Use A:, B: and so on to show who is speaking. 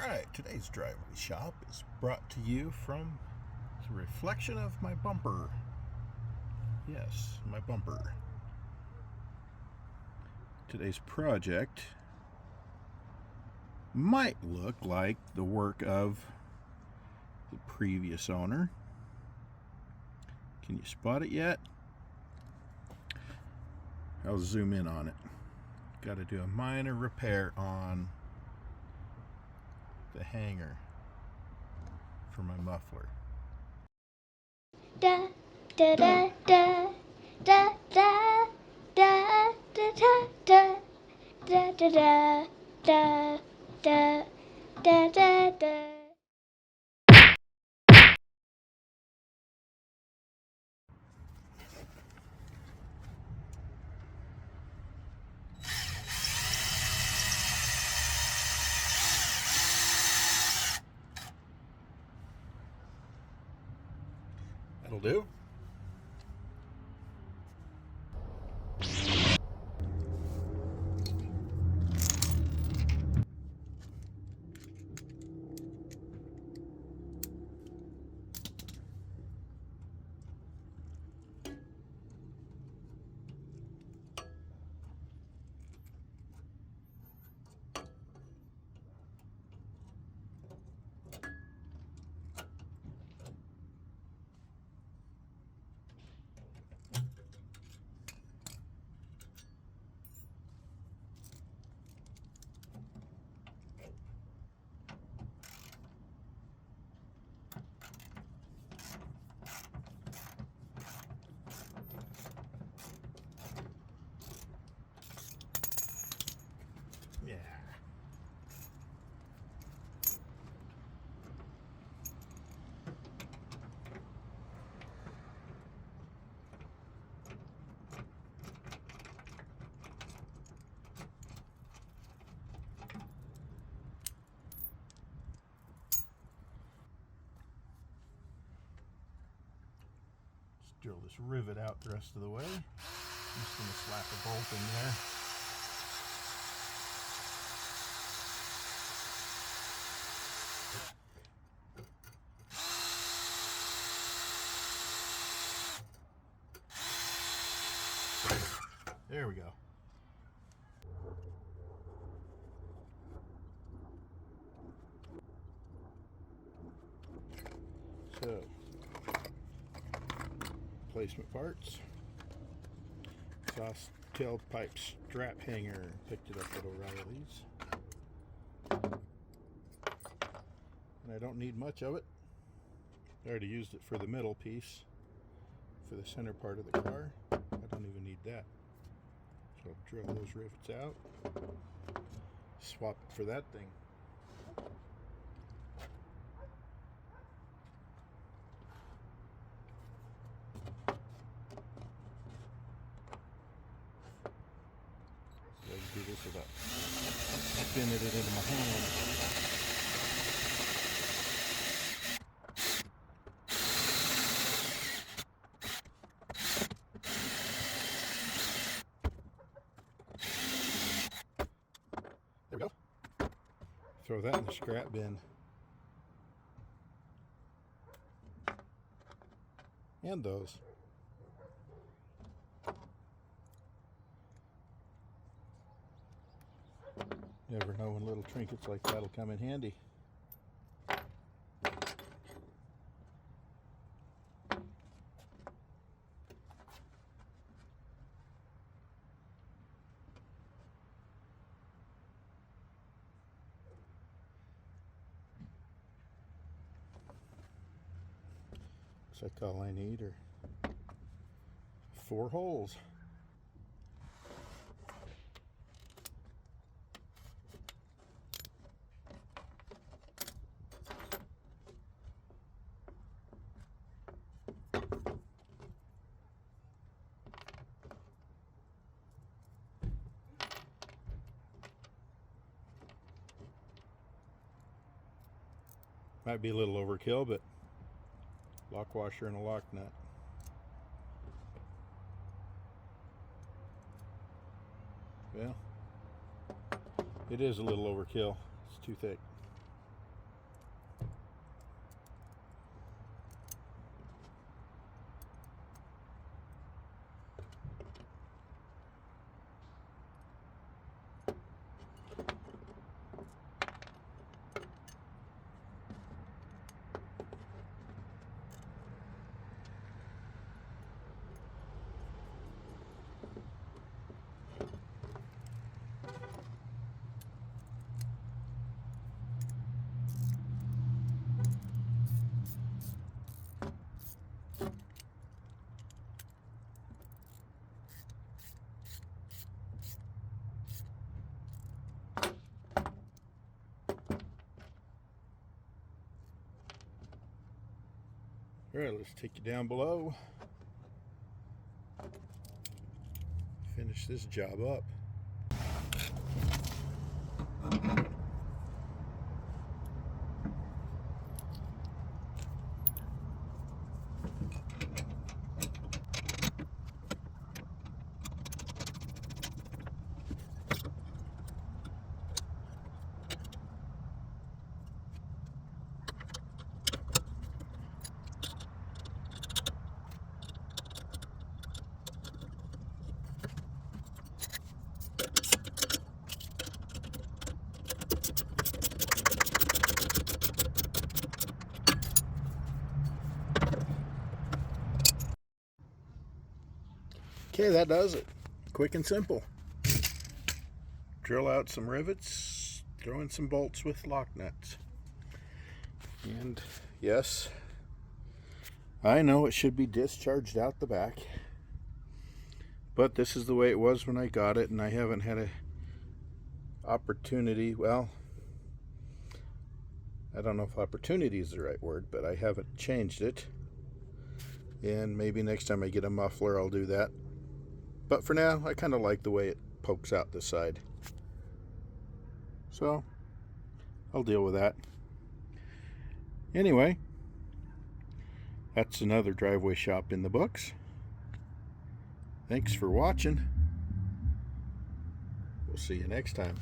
A: Alright, today's driveway shop is brought to you from the reflection of my bumper. Yes, my bumper. Today's project might look like the work of the previous owner. Can you spot it yet? I'll zoom in on it. Got to do a minor repair on the hanger for my muffler.
B: Da da da da da da da da da da da da da da da da da.
A: That'll do. Yeah. Just drill this rivet out the rest of the way. I'm just going to slap a bolt in there. There we go. So, replacement parts. Exhaust tailpipe strap hanger. Picked it up at O'Reilly's. And I don't need much of it. I already used it for the middle piece. For the center part of the car. I don't even need that. So I'll drill those rivets out. Swap it for that thing. So I can do this without spinning it into my hand. There we go. Throw that in the scrap bin. And those. Never know when little trinkets like that'll come in handy. Looks like all I need are 4 holes. Might be a little overkill, but lock washer and a lock nut. Well, it is a little overkill. It's too thick. Alright, let's take you down below. Finish this job up. Okay, that does it. Quick and simple. Drill out some rivets, throw in some bolts with lock nuts. And yes, I know it should be discharged out the back, but this is the way it was when I got it, and I haven't had an opportunity, well, I don't know if opportunity is the right word, but I haven't changed it. And maybe next time I get a muffler I'll do that. But for now, I kind of like the way it pokes out the side. So, I'll deal with that. Anyway, that's another driveway shop in the books. Thanks for watching. We'll see you next time.